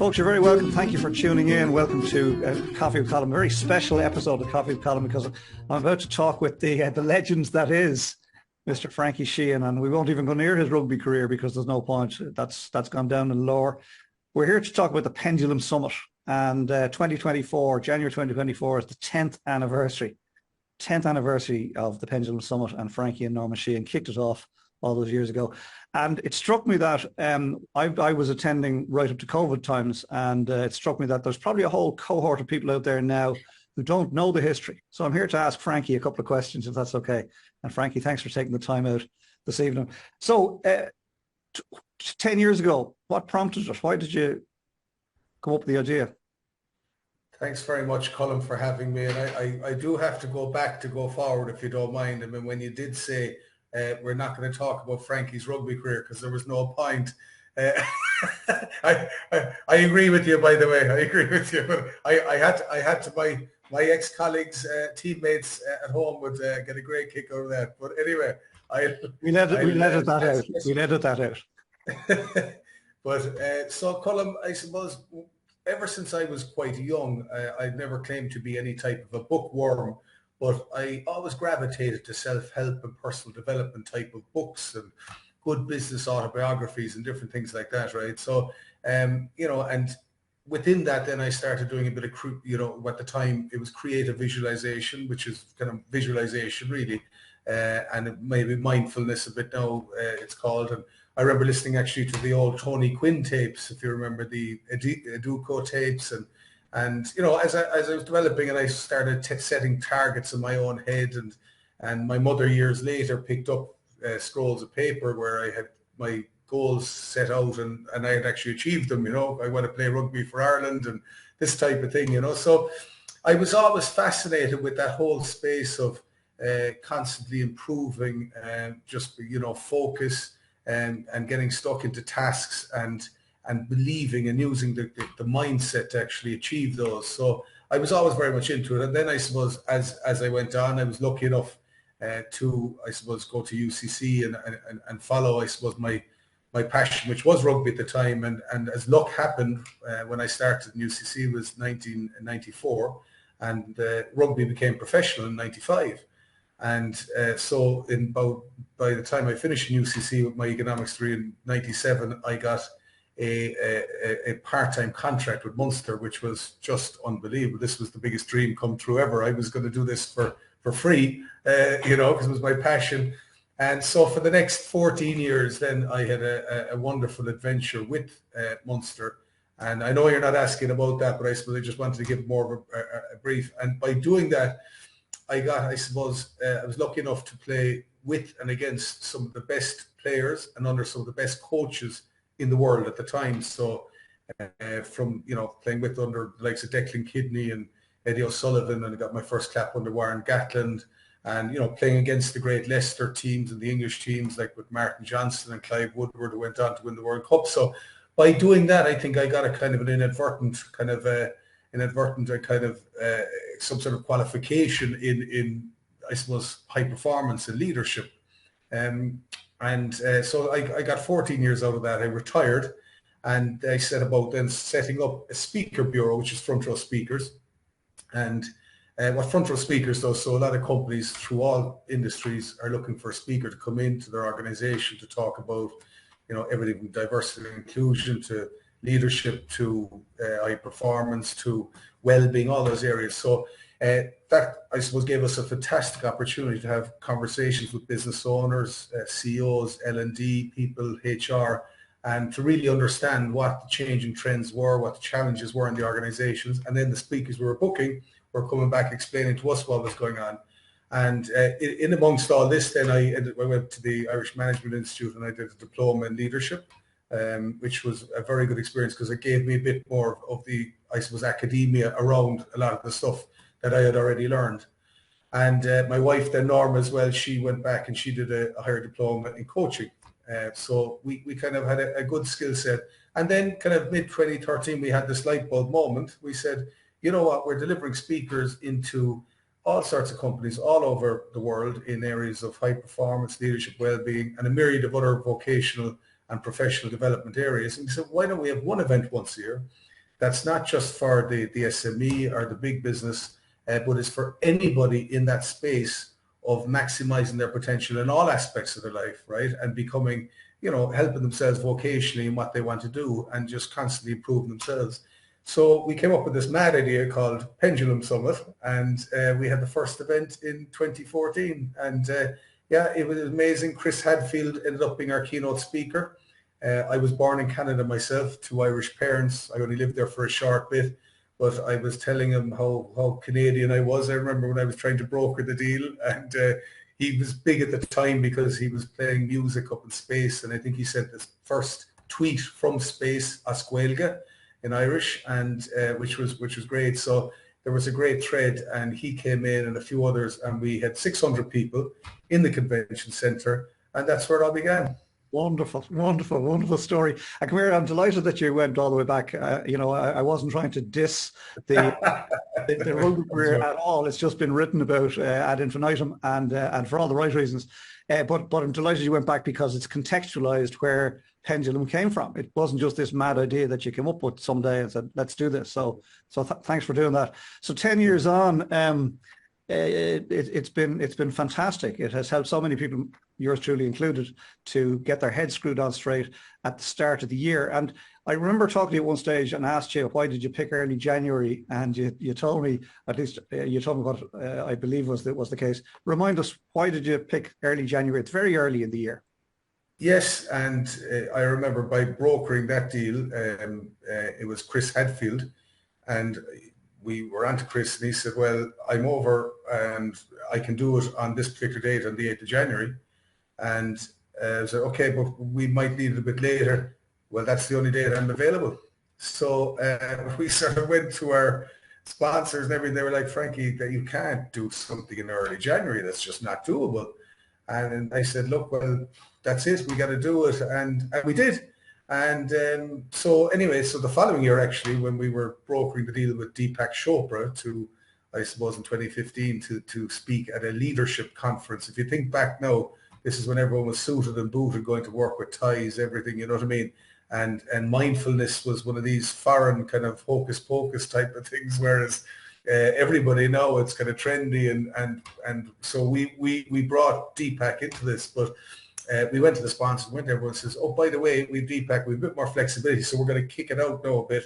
Folks, you're very welcome. Thank you for tuning in. Welcome to Coffee with Colm, a very special episode of Coffee with Colm, because I'm about to talk with the legends that is Mr. Frankie Sheehan, and we won't even go near his rugby career because there's no point. That's gone down in lore. We're here to talk about the Pendulum Summit, and 2024, January 2024 is the 10th anniversary of the Pendulum Summit, and Frankie and Norma Sheehan kicked it off all those years ago. And it struck me that I was attending right up to COVID times, and it struck me that there's probably a whole cohort of people out there now who don't know the history. So I'm here to ask Frankie a couple of questions, if that's okay. And Frankie, thanks for taking the time out this evening. So 10 years ago, what prompted it? Why did you come up with the idea? Thanks very much, Colm, for having me. And I do have to go back to go forward, if you don't mind. I mean, when you did say we're not going to talk about Frankie's rugby career because there was no point. I agree with you, by the way. I agree with you. But I had to my ex-colleagues, teammates at home would get a great kick out of that. But anyway, we'll edit that out. But so, Colm, I suppose ever since I was quite young, I've never claimed to be any type of a bookworm, but I always gravitated to self-help and personal development type of books and good business autobiographies and different things like that, right? So, and within that, then I started doing a bit of, at the time it was creative visualization, which is kind of visualization really, and maybe mindfulness a bit now, it's called. And I remember listening actually to the old Tony Quinn tapes, if you remember the Educo tapes, and as I was developing and I started setting targets in my own head, and my mother years later picked up scrolls of paper where I had my goals set out and I had actually achieved them. I want to play rugby for Ireland and this type of thing. So I was always fascinated with that whole space of constantly improving and just focus and getting stuck into tasks and believing and using the mindset to actually achieve those. So I was always very much into it. And then I suppose as I went on, I was lucky enough to, I suppose, go to UCC and follow, I suppose, my passion, which was rugby at the time. And as luck happened, when I started in UCC was 1994, and rugby became professional in 95. And so by the time I finished in UCC with my economics degree in 97, I got a part-time contract with Munster, which was just unbelievable. This was the biggest dream come true ever. I was going to do this for free, because it was my passion. And so for the next 14 years, then I had a wonderful adventure with Munster. And I know you're not asking about that, but I suppose I just wanted to give more of a brief. And by doing that, I was lucky enough to play with and against some of the best players and under some of the best coaches in the world at the time. So from, playing with under the likes of Declan Kidney and Eddie O'Sullivan, and I got my first cap under Warren Gatland, and, playing against the great Leicester teams and the English teams, like with Martin Johnson and Clive Woodward, who went on to win the World Cup. So by doing that, I think I got a kind of an inadvertent some sort of qualification in I suppose, high performance and leadership. So I got 14 years out of that. I retired, and I set about then setting up a speaker bureau, which is Front Row Speakers. And what Front Row Speakers does, so a lot of companies through all industries are looking for a speaker to come into their organization to talk about, everything from diversity and inclusion to leadership to high performance to well-being, all those areas. So that, I suppose, gave us a fantastic opportunity to have conversations with business owners, CEOs, L&D people, HR, and to really understand what the changing trends were, what the challenges were in the organizations. And then the speakers we were booking were coming back explaining to us what was going on. And in amongst all this, then I went to the Irish Management Institute and I did a diploma in leadership, which was a very good experience because it gave me a bit more of the, I suppose, academia around a lot of the stuff that I had already learned. And my wife then, Norma, as well, she went back and she did a higher diploma in coaching. So we kind of had a good skill set. And then kind of mid-2013, we had this light bulb moment. We said, you know what, we're delivering speakers into all sorts of companies all over the world in areas of high performance, leadership, well-being, and a myriad of other vocational and professional development areas. And we said, why don't we have one event once a year? that's not just for the SME or the big business, but it's for anybody in that space of maximizing their potential in all aspects of their life, right? And becoming, helping themselves vocationally in what they want to do and just constantly improving themselves. So we came up with this mad idea called Pendulum Summit, and we had the first event in 2014. And yeah, it was amazing. Chris Hadfield ended up being our keynote speaker. I was born in Canada myself to Irish parents. I only lived there for a short bit, but I was telling him how Canadian I was. I remember when I was trying to broker the deal, and he was big at the time because he was playing music up in space, and I think he sent this first tweet from space, Ascuelga, in Irish, and which was great. So there was a great thread, and he came in and a few others, and we had 600 people in the convention centre, and that's where it all began. Wonderful, wonderful, wonderful story. And come here, I'm delighted that you went all the way back. I wasn't trying to diss the rugby career at all. It's just been written about ad infinitum and for all the right reasons. But I'm delighted you went back because it's contextualized where Pendulum came from. It wasn't just this mad idea that you came up with someday and said, let's do this. So thanks for doing that. So 10 years on, it's been fantastic. It has helped so many people, yours truly included, to get their heads screwed on straight at the start of the year. And I remember talking to you at one stage and asked you, why did you pick early January? And you told me, at least you told me what I believe was the case. Remind us, why did you pick early January? It's very early in the year. Yes, and I remember by brokering that deal, it was Chris Hadfield, and we were on to Chris, and he said, well, I'm over and I can do it on this particular date on the 8th of January. And I said, okay, but we might need it a bit later. Well, that's the only date I'm available. So we sort of went to our sponsors and everything. They were like, Frankie, that you can't do something in early January. That's just not doable. And I said, look, well, that's it. We got to do it. And we did. And so anyway, so the following year, actually, when we were brokering the deal with Deepak Chopra to, I suppose in 2015, to speak at a leadership conference. If you think back now, this is when everyone was suited and booted, going to work with ties, everything, you know what I mean? And mindfulness was one of these foreign kind of hocus pocus type of things, whereas everybody now it's kind of trendy. And so we brought Deepak into this, but we went to the sponsor, went there, everyone says, oh, by the way, we've Deepak, we've a bit more flexibility, so we're going to kick it out now a bit.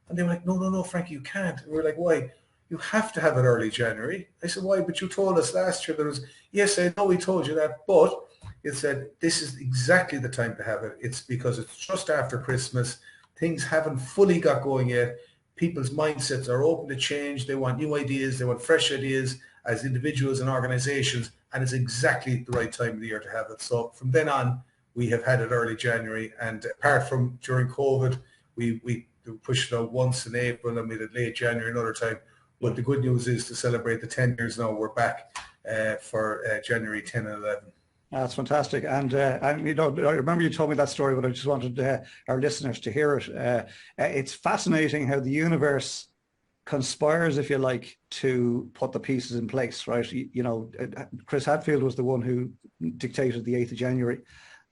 And they were like, no, Frankie, you can't. And we were like, why? You have to have it early January. I said, why? But you told us last year there was, yes, I know we told you that, but it said, this is exactly the time to have it. It's because it's just after Christmas. Things haven't fully got going yet. People's mindsets are open to change. They want new ideas. They want fresh ideas as individuals and organizations. And it's exactly the right time of the year to have it. So from then on, we have had it early January. And apart from during COVID, we pushed it out once in April and we did late January another time. But the good news is to celebrate the 10 years now, we're back for January 10 and 11. That's fantastic. And I remember you told me that story, but I just wanted our listeners to hear it. It's fascinating how the universe conspires, if you like, to put the pieces in place, right? Chris Hadfield was the one who dictated the 8th of January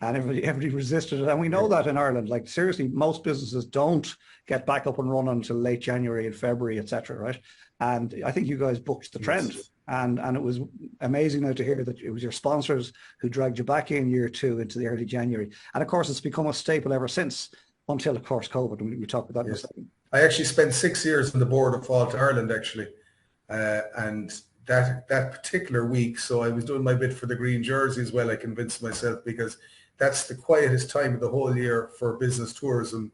and everybody resisted it. And we know that in Ireland, like seriously, most businesses don't get back up and running until late January and February, etc. Right? And I think you guys booked the trend. Yes. And it was amazing now to hear that it was your sponsors who dragged you back in year two into the early January. And of course, it's become a staple ever since, until of course COVID. And we talked about that in a second. I actually spent 6 years on the board of Fall to Ireland, actually. And that particular week, so I was doing my bit for the green jersey as well, I convinced myself, because that's the quietest time of the whole year for business tourism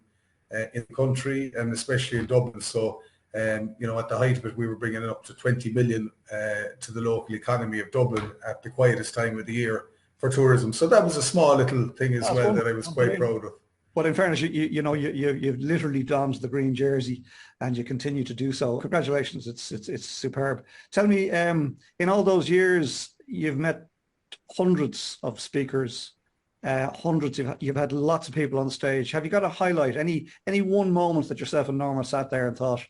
in the country, and especially in Dublin. So, at the height of it, we were bringing it up to 20 million to the local economy of Dublin at the quietest time of the year for tourism. So that was a small little thing as well that I was quite proud of. But in fairness, you've literally donned the green jersey, and you continue to do so. Congratulations! It's superb. Tell me, in all those years, you've met hundreds of speakers, hundreds. You've had lots of people on stage. Have you got to highlight any one moment that yourself and Norma sat there and thought,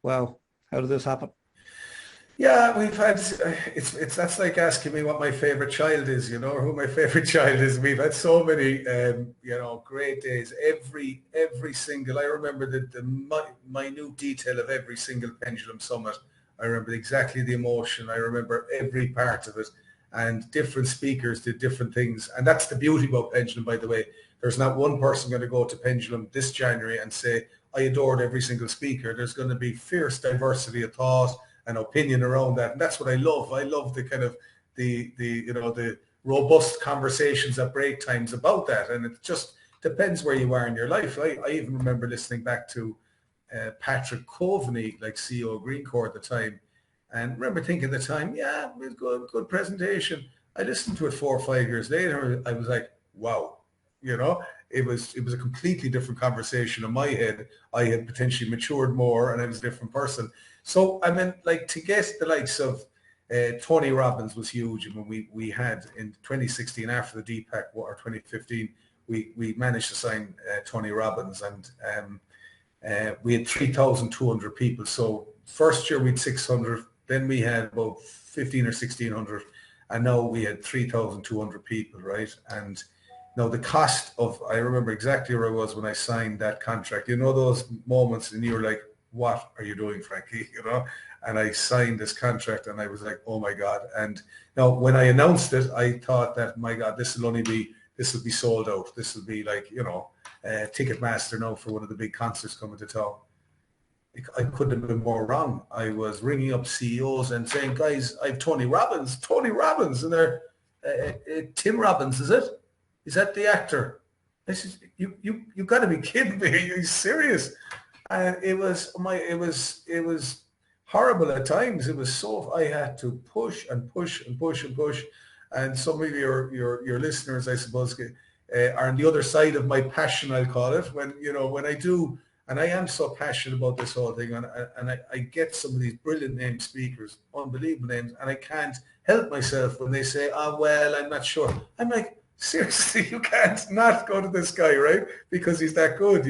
"Wow, how did this happen?" Yeah, we've had it's that's like asking me what my favorite child is, or who my favorite child is. We've had so many, great days. Every single. I remember the minute detail of every single Pendulum Summit. I remember exactly the emotion. I remember every part of it, and different speakers did different things. And that's the beauty about Pendulum, by the way. There's not one person going to go to Pendulum this January and say, I adored every single speaker. There's going to be fierce diversity of thought and opinion around that. And that's what I love. I love the kind of the robust conversations at break times about that. And it just depends where you are in your life. I even remember listening back to Patrick Coveney, like CEO of Greencore at the time. And remember thinking at the time, yeah, it was good presentation. I listened to it 4 or 5 years later. I was like, wow, it was a completely different conversation in my head. I had potentially matured more and I was a different person. So I mean, like, to get the likes of Tony Robbins was huge. And when we had in 2016 after the DPAC or 2015, we managed to sign Tony Robbins, and we had 3,200 people. So first year we had 600, then we had about 15 or 1,600, and now we had 3,200 people, right? And now the cost of, I remember exactly where I was when I signed that contract. Those moments and you're like, what are you doing, Frankie? And I signed this contract and I was like, oh my God. And now when I announced it, I thought that, my God, this will be sold out. This will be like, Ticketmaster now for one of the big concerts coming to town. I couldn't have been more wrong. I was ringing up CEOs and saying, guys, I have Tony Robbins, and they're, Tim Robbins, is it? Is that the actor? I said, you got to be kidding me. Are you serious? And it was horrible at times. It was so, I had to push and push and push and push. And some of your listeners, I suppose, are on the other side of my passion, I'll call it. When I do, and I am so passionate about this whole thing, and I get some of these brilliant name speakers, unbelievable names, and I can't help myself when they say, well, I'm not sure. I'm like, seriously, you can't not go to this guy, right? Because he's that good,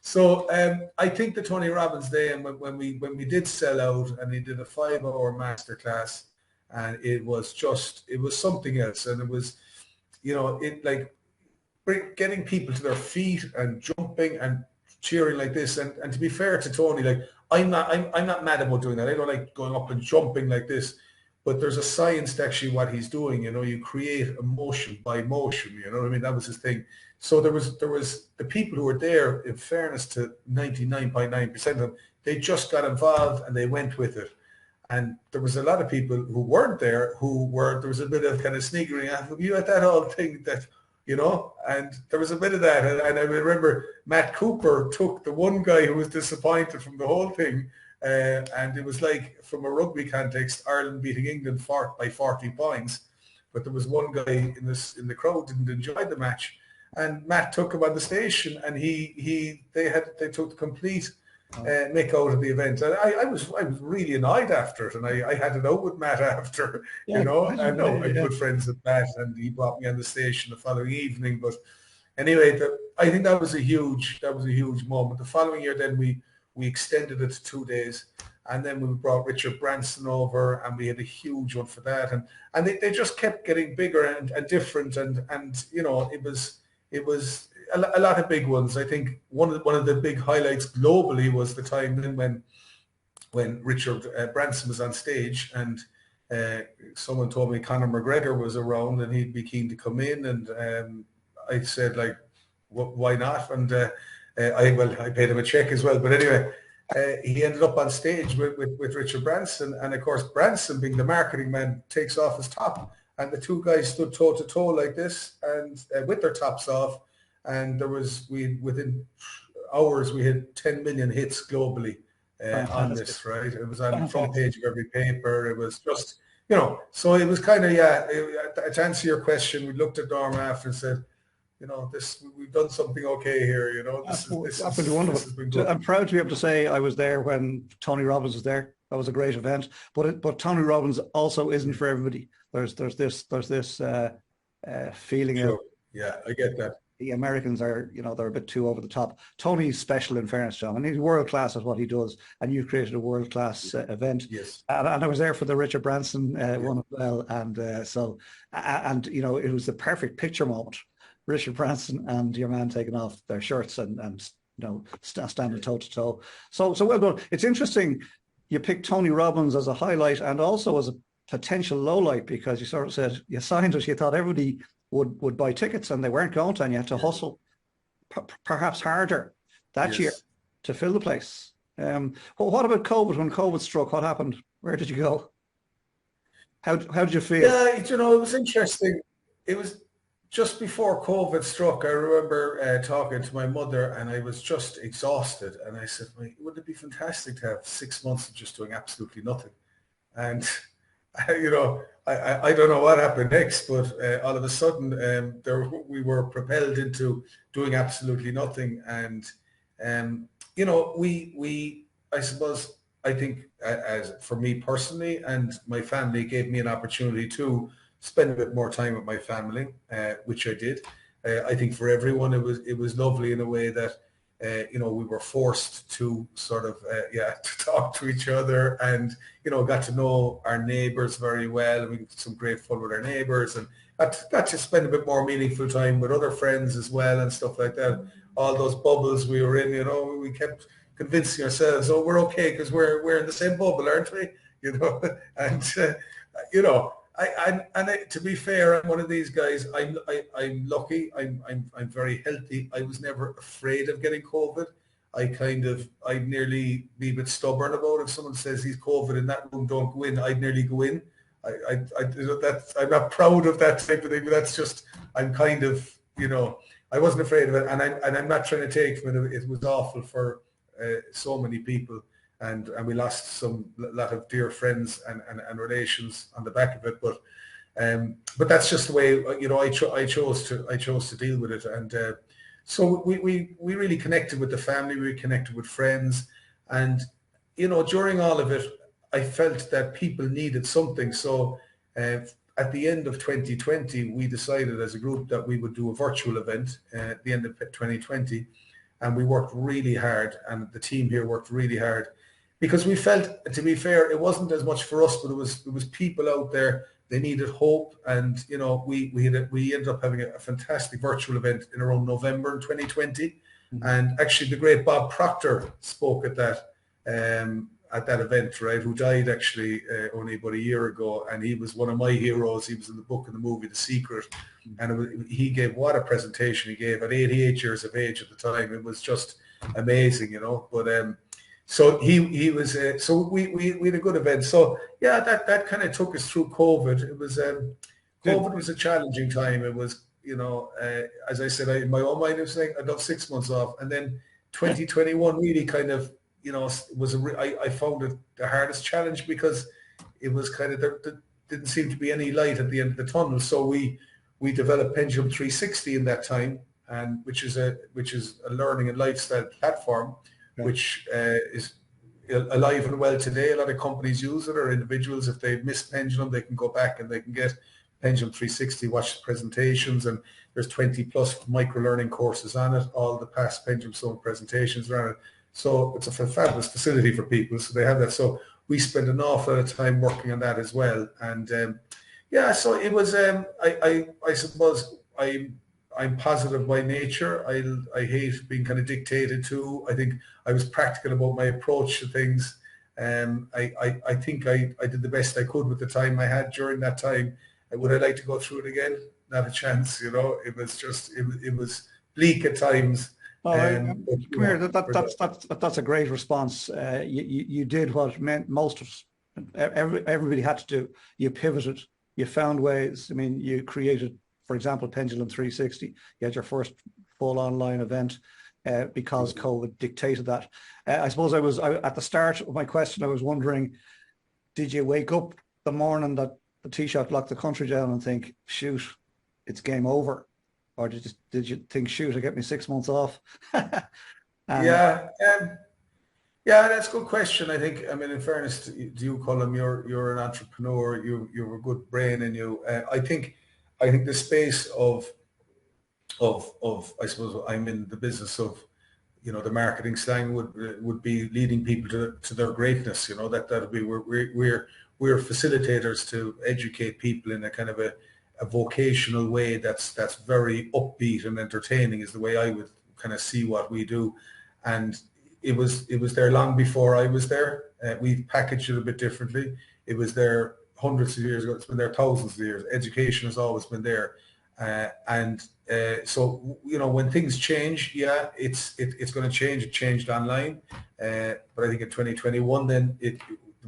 So I think the Tony Robbins Day, and when we did sell out, and he did a 5-hour masterclass, and it was something else, and it was, getting people to their feet and jumping and cheering like this. And to be fair to Tony, like, I'm not mad about doing that. I don't like going up and jumping like this. But there's a science to actually what he's doing. You create emotion by motion. You know what I mean? That was his thing. So there was the people who were there, in fairness to 99.9% of them, they just got involved and they went with it. And there was a lot of people who weren't there there was a bit of kind of sniggering. You at that whole thing that, and there was a bit of that. And I remember Matt Cooper took the one guy who was disappointed from the whole thing. And it was like, from a rugby context, Ireland beating England by 40 points. But there was one guy in the crowd didn't enjoy the match. And Matt took him on the station, and they took the complete make out of the event. And I was really annoyed after it, and I had it out with Matt after, I know I'm good friends with Matt, and he brought me on the station the following evening. But anyway, I think that was a huge moment. The following year, then we extended it to 2 days, and then we brought Richard Branson over, and we had a huge one for that, and they just kept getting bigger and different, and it was a lot of big ones. I think one of the big highlights globally was the time then when Richard Branson was on stage, and someone told me Conor McGregor was around and he'd be keen to come in, and I said, like, why not? And I paid him a check as well. But anyway, he ended up on stage with Richard Branson, and of course Branson, being the marketing man, takes off his top, and the two guys stood toe to toe like this, and with their tops off. And within hours we had 10 million hits globally on this, right? It was on the front page of every paper. It was just, so it was kind of, to answer your question, we looked at Norm after and said, we've done something okay here. This is absolutely wonderful. I'm proud to be able to say I was there when Tony Robbins was there. That was a great event. But Tony Robbins also isn't for everybody. There's this feeling sure. of, yeah, I get that. the Americans are, they're a bit too over the top. Tony's special, in fairness to him, and he's world class at what he does. And you've created a world class event. Yes. And I was there for the Richard Branson Yeah. one as well. And it was the perfect picture moment. Richard Branson and your man taking off their shirts and standing toe to toe. So well done. It's interesting. You picked Tony Robbins as a highlight and also as a potential low light, because you sort of said you signed it. You thought everybody would buy tickets, and they weren't going to, and you had to hustle perhaps harder that year to fill the place. Well, what about COVID? When COVID struck, what happened? Where did you go? How did you feel? Yeah, it was interesting. It was just before COVID struck. I remember talking to my mother, and I was just exhausted. And I said, wouldn't it be fantastic to have 6 months of just doing absolutely nothing? And I don't know what happened next, but all of a sudden we were propelled into doing absolutely nothing. And I think as for me personally and my family, gave me an opportunity to spend a bit more time with my family, which I did. I think for everyone it was lovely in a way that we were forced to sort of to talk to each other, and got to know our neighbours very well. We had some great fun with our neighbours, and got to spend a bit more meaningful time with other friends as well and stuff like that. All those bubbles we were in, we kept convincing ourselves, oh, we're okay because we're in the same bubble, aren't we? And to be fair, I'm one of these guys. I'm lucky. I'm very healthy. I was never afraid of getting COVID. I'd nearly be a bit stubborn about it. If someone says he's COVID in that room, don't go in, I'd nearly go in. I'm not proud of that type of thing, but that's just, I'm kind of, I wasn't afraid of it, and I'm not trying to take from it. It was awful for so many people. And we lost a lot of dear friends and relations on the back of it, but that's just the way I chose to deal with it, and so we really connected with the family, we connected with friends, and during all of it, I felt that people needed something. So at the end of 2020, we decided as a group that we would do a virtual event at the end of 2020, and we worked really hard, and the team here worked really hard. Because we felt, to be fair, it wasn't as much for us, but it was people out there. They needed hope, and we ended up having a fantastic virtual event in around November in 2020, and actually the great Bob Proctor spoke at that event, right? Who died actually only about a year ago, and he was one of my heroes. He was in the book and the movie The Secret, and he gave what a presentation he gave at 88 years of age at the time. It was just amazing, But so he was. So we had a good event. So yeah, that kind of took us through COVID. It was COVID was a challenging time. It was as I said, in my own mind, I was saying I'd love 6 months off, and then 2021 really kind of was I found it the hardest challenge, because it was kind of there didn't seem to be any light at the end of the tunnel. So we developed Pendulum 360 in that time, and which is a learning and lifestyle platform. Which is alive and well today. A lot of companies use it, or individuals, if they miss Pendulum, they can go back and they can get Pendulum 360, watch the presentations, and there's 20 plus micro-learning courses on it. All the past Pendulum Zone presentations are on it. So it's a fabulous facility for people. So they have that. So we spend an awful lot of time working on that as well. And so it was, I suppose I'm positive by nature. I hate being kind of dictated to. I think I was practical about my approach to things. I think I did the best I could with the time I had during that time. Would I like to go through it again? Not a chance. It was just it was bleak at times. All right, come here. That's a great response. You did what meant most of everybody had to do. You pivoted. You found ways. I mean, you created, for example, Pendulum 360. You had your first full online event because COVID dictated that. I suppose at the start of my question, I was wondering, did you wake up the morning that the Taoiseach locked the country down and think, shoot, it's game over? Or did you think, shoot, I get me 6 months off? Yeah, that's a good question. I think, in fairness to you, Colm, you're an entrepreneur. You have a good brain in you. I think the space of I suppose I'm in the business of, the marketing slang would be leading people to their greatness. That would be we're facilitators to educate people in a kind of a vocational way that's very upbeat and entertaining, is the way I would kind of see what we do. And it was there long before I was there. We've packaged it a bit differently. It was there hundreds of years ago. It's been there thousands of years. Education has always been there. So when things change, yeah, it's going to change. It changed online, but I think in 2021, then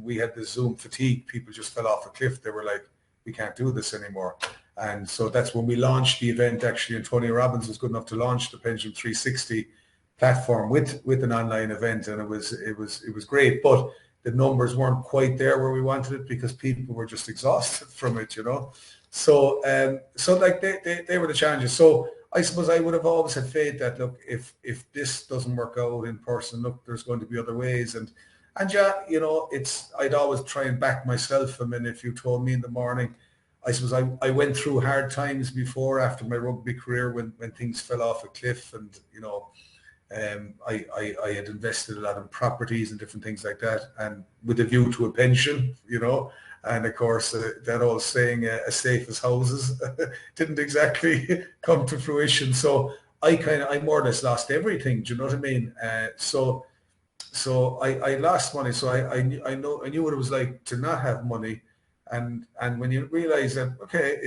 we had the Zoom fatigue. People just fell off a cliff. They were like, we can't do this anymore. And so that's when we launched the event. Actually, and Tony Robbins was good enough to launch the Pendulum 360 platform with an online event, and it was great. But the numbers weren't quite there where we wanted it because people were just exhausted from it, So like they were the challenges. So I suppose I would have always had faith that, look, if this doesn't work out in person, look, there's going to be other ways. And yeah, I'd always try and back myself. I mean, if you told me in the morning, I suppose I went through hard times before, after my rugby career, when things fell off a cliff, and I had invested a lot in properties and different things like that, and with a view to a pension, and of course that old saying, as safe as houses, didn't exactly come to fruition. So I more or less lost everything. Do you know what I mean? So I lost money. So I knew what it was like to not have money. And when you realize that, okay,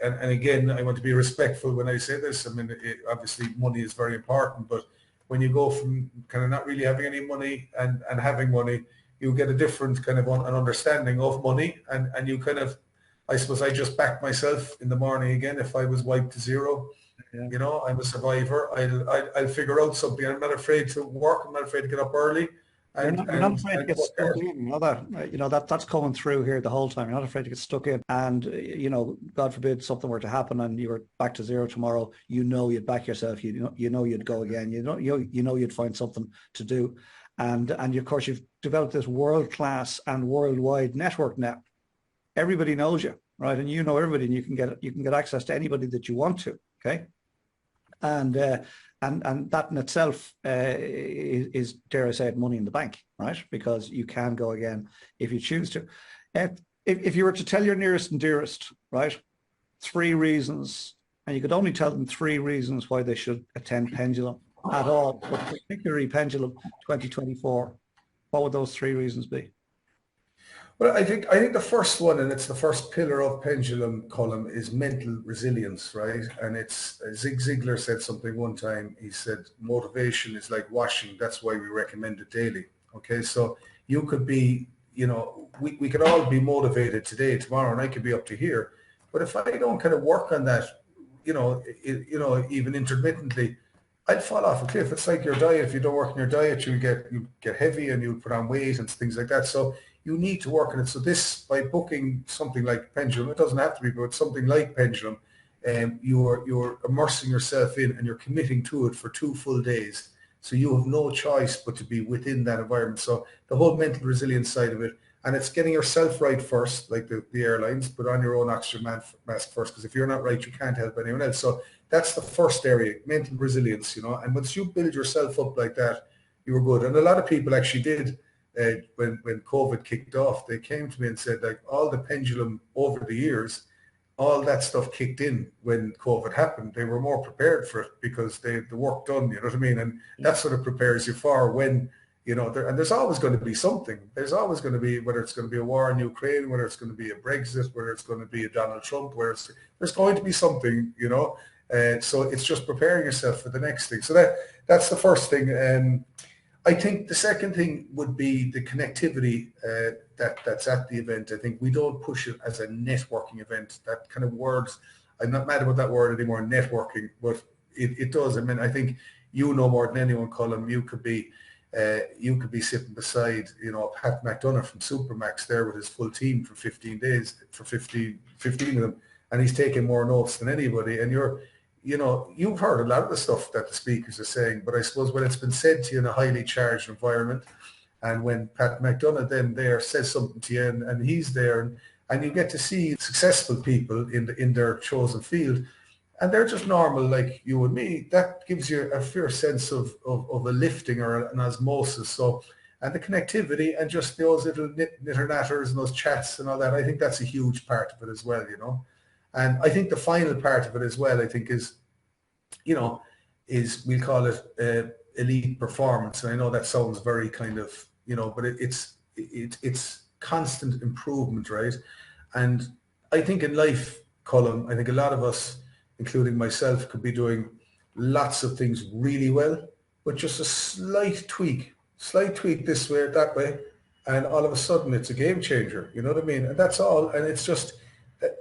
and again, I want to be respectful when I say this. I mean, obviously money is very important, but when you go from kind of not really having any money and having money, you get a different kind of an understanding of money, and you kind of, I suppose I just back myself in the morning again. If I was wiped to zero, yeah. I'm a survivor. I'll figure out something. I'm not afraid to work. I'm not afraid to get up early. You're not afraid to get stuck in, that's coming through here the whole time. You're not afraid to get stuck in, and God forbid something were to happen and you were back to zero tomorrow. You'd back yourself. You'd go again. You'd find something to do, and of course you've developed this world-class and worldwide network now. Everybody knows you, right? And you know everybody, and you can get access to anybody that you want to. Okay, and that in itself is, dare I say it, money in the bank, right? Because you can go again if you choose to. If you were to tell your nearest and dearest, right, 3 reasons, and you could only tell them 3 reasons why they should attend Pendulum at all, but particularly Pendulum 2024, what would those 3 reasons be? Well, I think the first one, and it's the first pillar of Pendulum, Colm, is mental resilience, right? And it's, Zig Ziglar said something one time. He said, motivation is like washing. That's why we recommend it daily. Okay, so you could be, we could all be motivated today, tomorrow, and I could be up to here. But if I don't kind of work on that, even intermittently, I'd fall off a cliff. It's like your diet. If you don't work on your diet, you get heavy and you put on weight and things like that. So you need to work on it. So this, by booking something like Pendulum, it doesn't have to be, but something like Pendulum, you're immersing yourself in, and you're committing to it for 2 full days. So you have no choice but to be within that environment. So the whole mental resilience side of it, and it's getting yourself right first, like the airlines, put on your own oxygen mask first, because if you're not right, you can't help anyone else. So that's the first area, mental resilience, and once you build yourself up like that, you were good. And a lot of people actually did. When COVID kicked off, they came to me and said, like, all the Pendulum over the years, all that stuff kicked in when COVID happened. They were more prepared for it because they had the work done, you know what I mean? And that sort of prepares you for when, and there's always going to be something. There's always going to be, whether it's going to be a war in Ukraine, whether it's going to be a Brexit, whether it's going to be a Donald Trump, there's going to be something, so it's just preparing yourself for the next thing. So that's the first thing. I think the second thing would be the connectivity that's at the event. I think we don't push it as a networking event. That kind of words, I'm not mad about that word anymore, networking, but it does. I mean, I think more than anyone, Colm, you could be sitting beside, Pat McDonough from Supermax there with his full team for 15 days, for 15 of them, and he's taking more notes than anybody. And you've heard a lot of the stuff that the speakers are saying, but I suppose when it's been said to you in a highly charged environment, and when Pat McDonough then there says something to you, and he's there, and you get to see successful people in their chosen field, and they're just normal like you and me, that gives you a fair sense of a lifting or an osmosis. So, and the connectivity and just those little knitter natters and those chats and all that, I think that's a huge part of it as well, you know. And I think the final part of it as well, I think is, you know, is we'll call it elite performance. And I know that sounds very kind of, you know, but it's constant improvement, right? And I think in life, Colm, I think a lot of us, including myself, could be doing lots of things really well, but just a slight tweak this way or that way, and all of a sudden it's a game changer. You know what I mean? And that's all. And it's just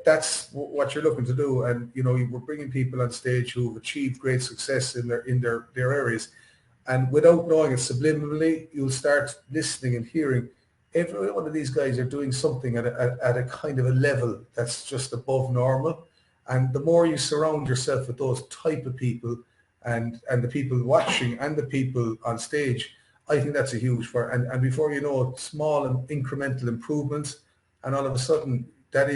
that's what you're looking to do. And you know, we're bringing people on stage who've achieved great success in their areas, and without knowing it subliminally, you'll start listening and hearing. Every one of these guys are doing something at a kind of a level that's just above normal. And the more you surround yourself with those type of people and the people watching and the people on stage, I think that's a huge part. And before you know it, small and incremental improvements, and all of a sudden that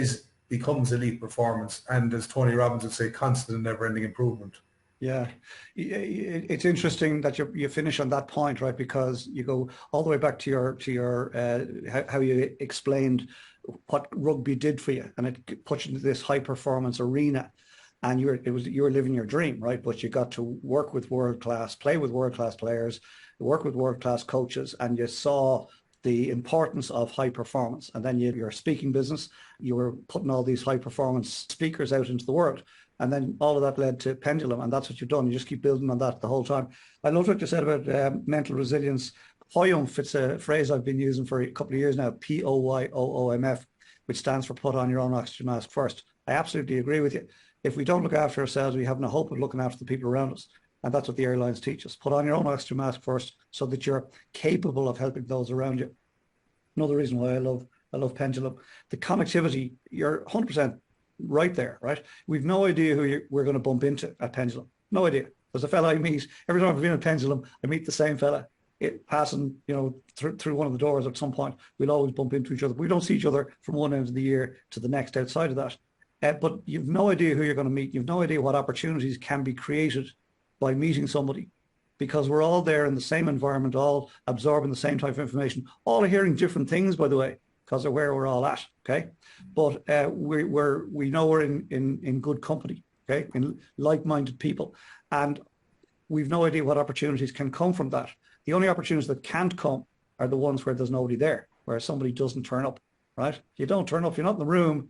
becomes elite performance. And as Tony Robbins would say, constant and never-ending improvement. Yeah, it's interesting that you finish on that point, right? Because you go all the way back to your how you explained what rugby did for you, and it put you into this high performance arena, and you were living your dream, right? But you got to work with world class, play with world class players, work with world class coaches, and you saw the importance of high performance. And then your speaking business, you were putting all these high performance speakers out into the world. And then all of that led to Pendulum, and that's what you've done. You just keep building on that the whole time. I love what you said about mental resilience. POYOMF, it's a phrase I've been using for a couple of years now, POYOOMF, which stands for put on your own oxygen mask first. I absolutely agree with you. If we don't look after ourselves, we have no hope of looking after the people around us. And that's what the airlines teach us. Put on your own oxygen mask first so that you're capable of helping those around you. Another reason why I love Pendulum. The connectivity, you're 100% right there, right? We've no idea who we're going to bump into at Pendulum. No idea. There's a fella I meet every time I've been at Pendulum. I meet the same fella. Passing, you know, through one of the doors at some point. We'll always bump into each other. We don't see each other from one end of the year to the next outside of that. But you've no idea who you're going to meet. You've no idea what opportunities can be created by meeting somebody, because we're all there in the same environment, all absorbing the same type of information, all hearing different things, by the way, because of where we're all at, okay? But we know we're in good company, okay? In like-minded people. And we've no idea what opportunities can come from that. The only opportunities that can't come are the ones where there's nobody there, where somebody doesn't turn up, right? If you don't turn up, you're not in the room,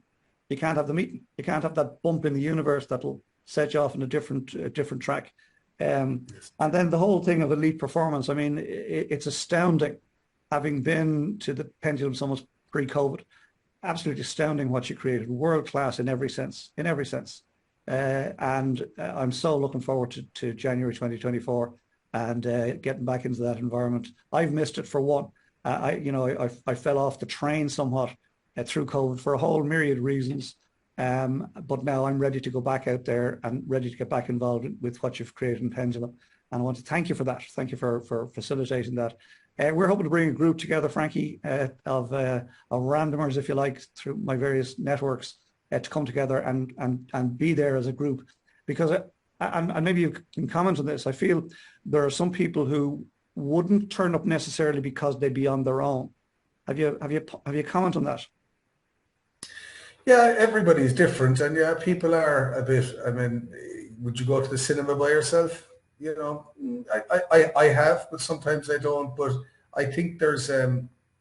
you can't have the meeting. You can't have that bump in the universe that'll set you off in a different track. And then the whole thing of elite performance, I mean, it's astounding, having been to the Pendulum Summit pre-COVID, absolutely astounding what you created, world class in every sense, and I'm so looking forward to January 2024 and getting back into that environment. I've missed it for one. I fell off the train somewhat through COVID for a whole myriad of reasons. But now I'm ready to go back out there and ready to get back involved with what you've created in Pendulum. And I want to thank you for that. Thank you for facilitating that. We're hoping to bring a group together, Frankie, of randomers, if you like, through my various networks to come together and be there as a group. Because, and maybe you can comment on this, I feel there are some people who wouldn't turn up necessarily because they'd be on their own. Have you comment on that? Yeah, everybody's different, and yeah, people are a bit. I mean, would you go to the cinema by yourself? You know, I have, but sometimes I don't. But I think there's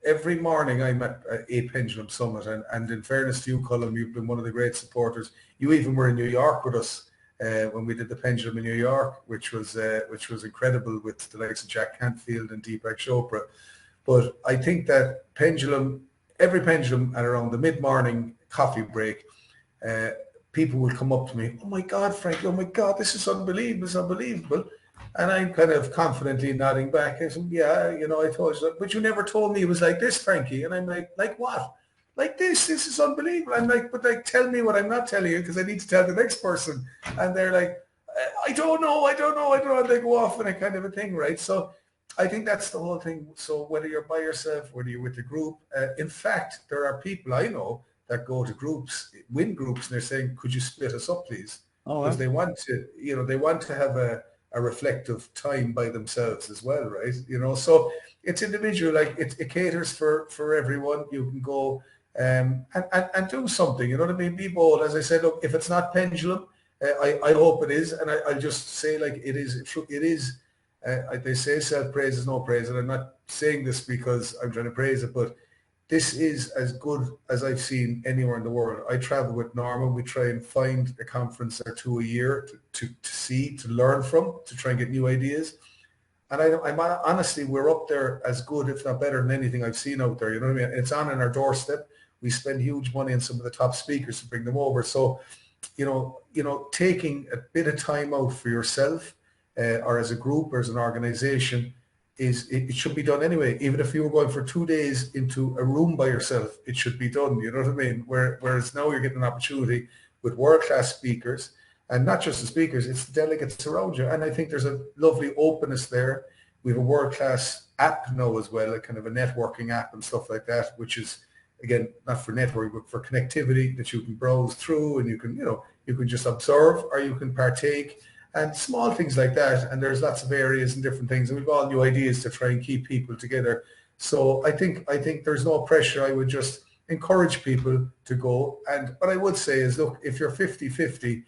every morning I'm at a Pendulum Summit, and in fairness to you, Colm, you've been one of the great supporters. You even were in New York with us when we did the Pendulum in New York, which was incredible with the likes of Jack Canfield and Deepak Chopra. But I think that every Pendulum at around the mid-morning coffee break, people will come up to me, oh my God, Frankie, oh my God, this is unbelievable, it's unbelievable. And I'm kind of confidently nodding back. I said, yeah, you know, I told you, but you never told me it was like this, Frankie. And I'm like what? Like this is unbelievable. I'm like, but like, tell me what I'm not telling you, because I need to tell the next person. And they're like, I don't know. And they go off on a kind of a thing, right? So I think that's the whole thing. So whether you're by yourself, whether you're with a group, in fact, there are people I know that go to groups, win groups, and they're saying, could you split us up, please? Oh, because well. they want to, they want to have a reflective time by themselves as well, right? So it's individual, like it caters for everyone. You can go and do something, you know what I mean? Be bold. As I said, look, if it's not Pendulum, I hope it is, and I'll just say, like, it is. It is. They say self-praise is no praise, and I'm not saying this because I'm trying to praise it, but this is as good as I've seen anywhere in the world. I travel with Norman. We try and find a conference or two a year to see, to learn from, to try and get new ideas. And I'm honestly, we're up there as good, if not better, than anything I've seen out there. You know what I mean? It's on our doorstep. We spend huge money on some of the top speakers to bring them over. So, taking a bit of time out for yourself, or as a group or as an organization, it should be done anyway. Even if you were going for 2 days into a room by yourself, it should be done. You know what I mean? Whereas now you're getting an opportunity with world-class speakers, and not just the speakers, it's the delegates around you. And I think there's a lovely openness there. We have a world-class app now as well, a kind of a networking app and stuff like that, which is, again, not for networking, but for connectivity, that you can browse through, and you can just observe, or you can partake, and small things like that. And there's lots of areas and different things, and we've all new ideas to try and keep people together. So I think there's no pressure. I would just encourage people to go. And what I would say is, look, if you're 50-50,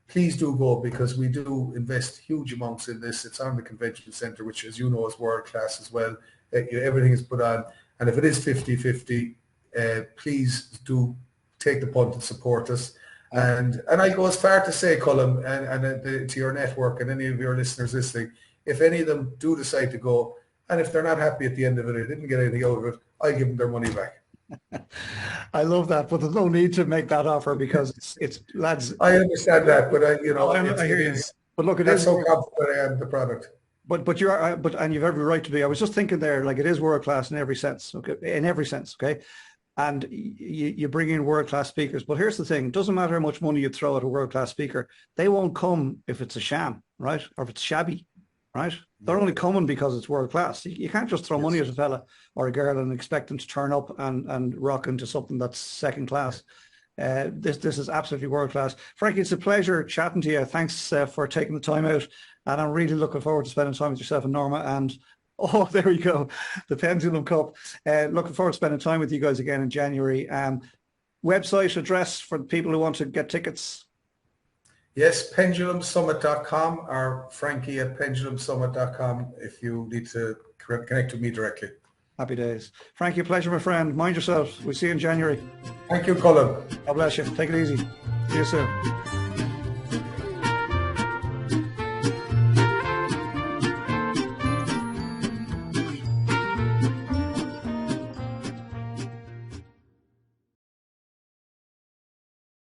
please do go, because we do invest huge amounts in this. It's on the convention center, which, as you know, is world class as well. Everything is put on. And if it is 50-50, please do take the punt and support us. And I go as far to say, Colm, and to your network and any of your listeners listening, if any of them do decide to go, and if they're not happy at the end of it, or didn't get anything out of it, I'll give them their money back. I love that, but there's no need to make that offer, because it's lads. I understand that, but I hear you. But look, that's so confident I am in the product. But and you've every right to be. I was just thinking there, like, it is world class in every sense. Okay, in every sense. Okay. And you bring in world-class speakers. But here's the thing. It doesn't matter how much money you throw at a world-class speaker. They won't come if it's a sham, right? Or if it's shabby, right? They're only coming because it's world-class. You can't just throw money at a fella or a girl and expect them to turn up and rock into something that's second class. This is absolutely world-class. Frankie, it's a pleasure chatting to you. Thanks for taking the time out. And I'm really looking forward to spending time with yourself and Norma. And oh, there we go. The Pendulum Cup. Looking forward to spending time with you guys again in January. Website address for people who want to get tickets? Yes, pendulumsummit.com, or Frankie at pendulumsummit.com if you need to connect with me directly. Happy days. Frankie, a pleasure, my friend. Mind yourself. We'll see you in January. Thank you, Colm. God bless you. Take it easy. See you soon.